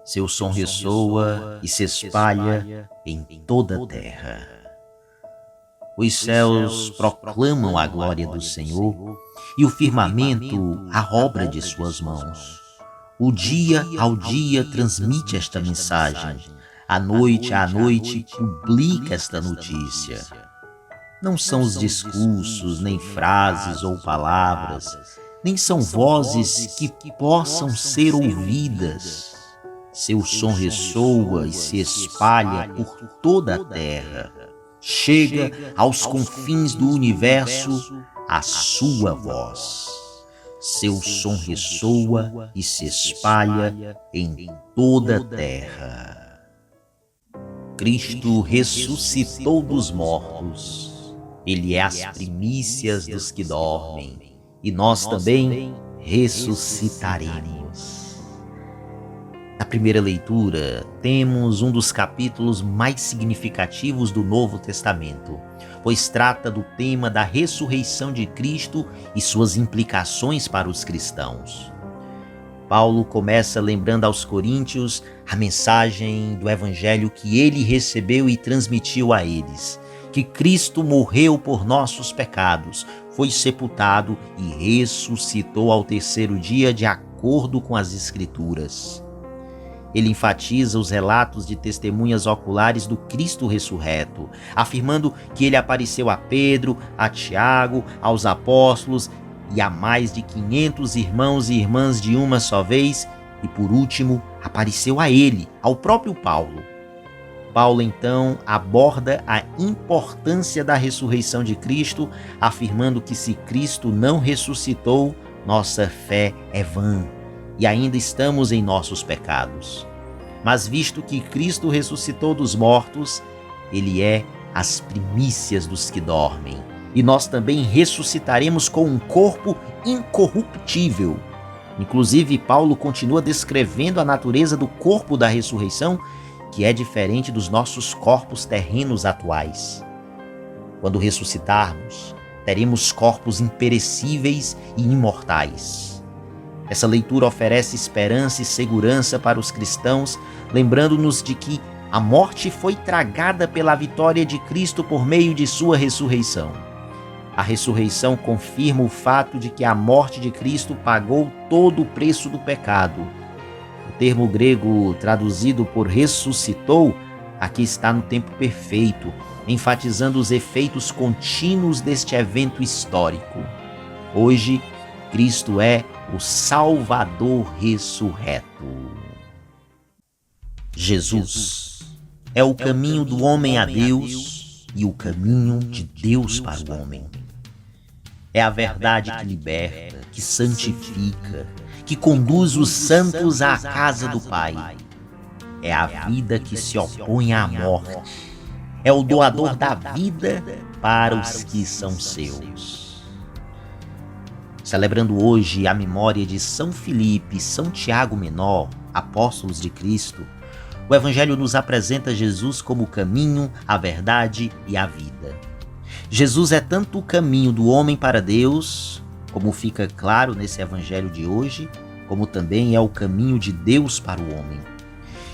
Seu som ressoa e se espalha em toda a terra. Os céus proclamam a glória do Senhor e o firmamento a obra de suas mãos. O dia ao dia transmite esta mensagem, a noite à noite publica esta notícia. Não são os discursos, nem frases ou palavras, nem são vozes que possam ser ouvidas. Seu som ressoa e se espalha por toda a terra. Chega aos confins do universo a sua voz. Seu som ressoa e se espalha em toda a terra. Cristo ressuscitou dos mortos. Ele é as primícias dos que dormem, e nós também ressuscitaremos. Na primeira leitura, temos um dos capítulos mais significativos do Novo Testamento, pois trata do tema da ressurreição de Cristo e suas implicações para os cristãos. Paulo começa lembrando aos coríntios a mensagem do Evangelho que ele recebeu e transmitiu a eles, que Cristo morreu por nossos pecados, foi sepultado e ressuscitou ao terceiro dia de acordo com as Escrituras. Ele enfatiza os relatos de testemunhas oculares do Cristo ressurreto, afirmando que ele apareceu a Pedro, a Tiago, aos apóstolos e a mais de 500 irmãos e irmãs de uma só vez, e por último apareceu a ele, ao próprio Paulo. Paulo então aborda a importância da ressurreição de Cristo, afirmando que se Cristo não ressuscitou, nossa fé é vã e ainda estamos em nossos pecados. Mas visto que Cristo ressuscitou dos mortos, ele é as primícias dos que dormem, e nós também ressuscitaremos com um corpo incorruptível. Inclusive, Paulo continua descrevendo a natureza do corpo da ressurreição, que é diferente dos nossos corpos terrenos atuais. Quando ressuscitarmos, teremos corpos imperecíveis e imortais. Essa leitura oferece esperança e segurança para os cristãos, lembrando-nos de que a morte foi tragada pela vitória de Cristo por meio de sua ressurreição. A ressurreição confirma o fato de que a morte de Cristo pagou todo o preço do pecado. O termo grego traduzido por ressuscitou aqui está no tempo perfeito, enfatizando os efeitos contínuos deste evento histórico. Hoje, Cristo é o Salvador ressurreto. Jesus é o caminho do homem a Deus e o caminho de Deus para o homem. É a verdade que liberta, que santifica, que conduz os santos à casa do Pai. É a vida que se opõe à morte. É o doador da vida para os que são seus. Celebrando hoje a memória de São Filipe e São Tiago Menor, apóstolos de Cristo, o Evangelho nos apresenta Jesus como o caminho, a verdade e a vida. Jesus é tanto o caminho do homem para Deus, como fica claro nesse Evangelho de hoje, como também é o caminho de Deus para o homem.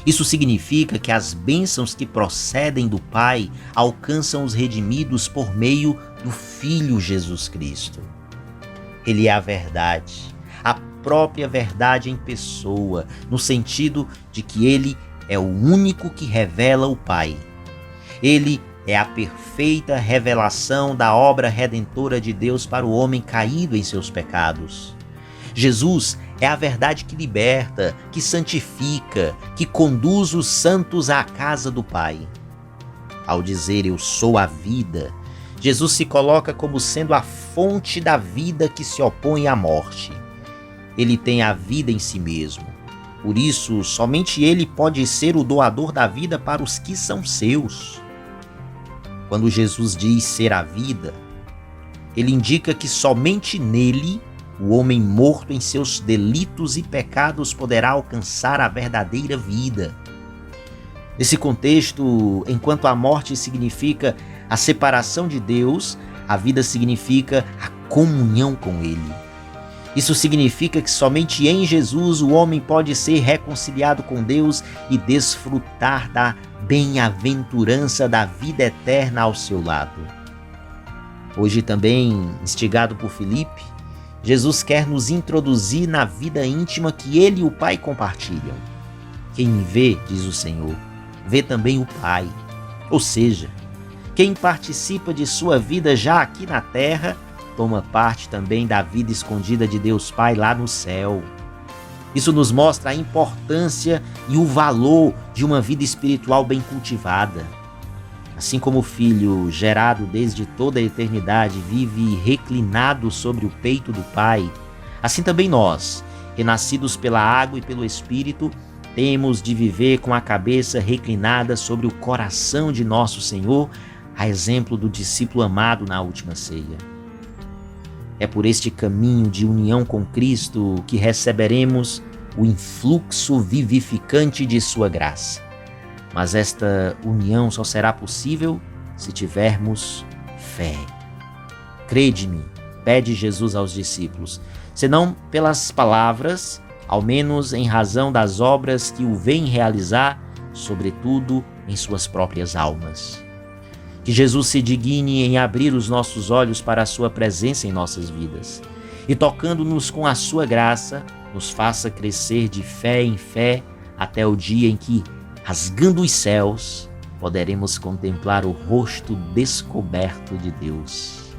Isso significa que as bênçãos que procedem do Pai alcançam os redimidos por meio do Filho Jesus Cristo. Ele é a verdade, a própria verdade em pessoa, no sentido de que ele é o único que revela o Pai. Ele é a perfeita revelação da obra redentora de Deus para o homem caído em seus pecados. Jesus é a verdade que liberta, que santifica, que conduz os santos à casa do Pai. Ao dizer eu sou a vida, Jesus se coloca como sendo a fonte da vida que se opõe à morte. Ele tem a vida em si mesmo. Por isso, somente ele pode ser o doador da vida para os que são seus. Quando Jesus diz ser a vida, ele indica que somente nele o homem morto em seus delitos e pecados poderá alcançar a verdadeira vida. Nesse contexto, enquanto a morte significa a separação de Deus, a vida significa a comunhão com Ele. Isso significa que somente em Jesus o homem pode ser reconciliado com Deus e desfrutar da bem-aventurança da vida eterna ao seu lado. Hoje também, instigado por Filipe, Jesus quer nos introduzir na vida íntima que ele e o Pai compartilham. Quem me vê, diz o Senhor, vê também o Pai. Ou seja, quem participa de sua vida já aqui na terra, toma parte também da vida escondida de Deus Pai lá no céu. Isso nos mostra a importância e o valor de uma vida espiritual bem cultivada. Assim como o Filho, gerado desde toda a eternidade, vive reclinado sobre o peito do Pai, assim também nós, renascidos pela água e pelo Espírito, temos de viver com a cabeça reclinada sobre o coração de nosso Senhor, a exemplo do discípulo amado na última ceia. É por este caminho de união com Cristo que receberemos o influxo vivificante de sua graça. Mas esta união só será possível se tivermos fé. Crede-me, pede Jesus aos discípulos, senão pelas palavras, ao menos em razão das obras que o vêm realizar, sobretudo em suas próprias almas. Que Jesus se digne em abrir os nossos olhos para a sua presença em nossas vidas e, tocando-nos com a sua graça, nos faça crescer de fé em fé até o dia em que, rasgando os céus, poderemos contemplar o rosto descoberto de Deus.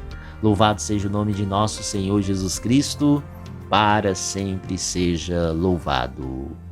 Louvado seja o nome de nosso Senhor Jesus Cristo, para sempre seja louvado.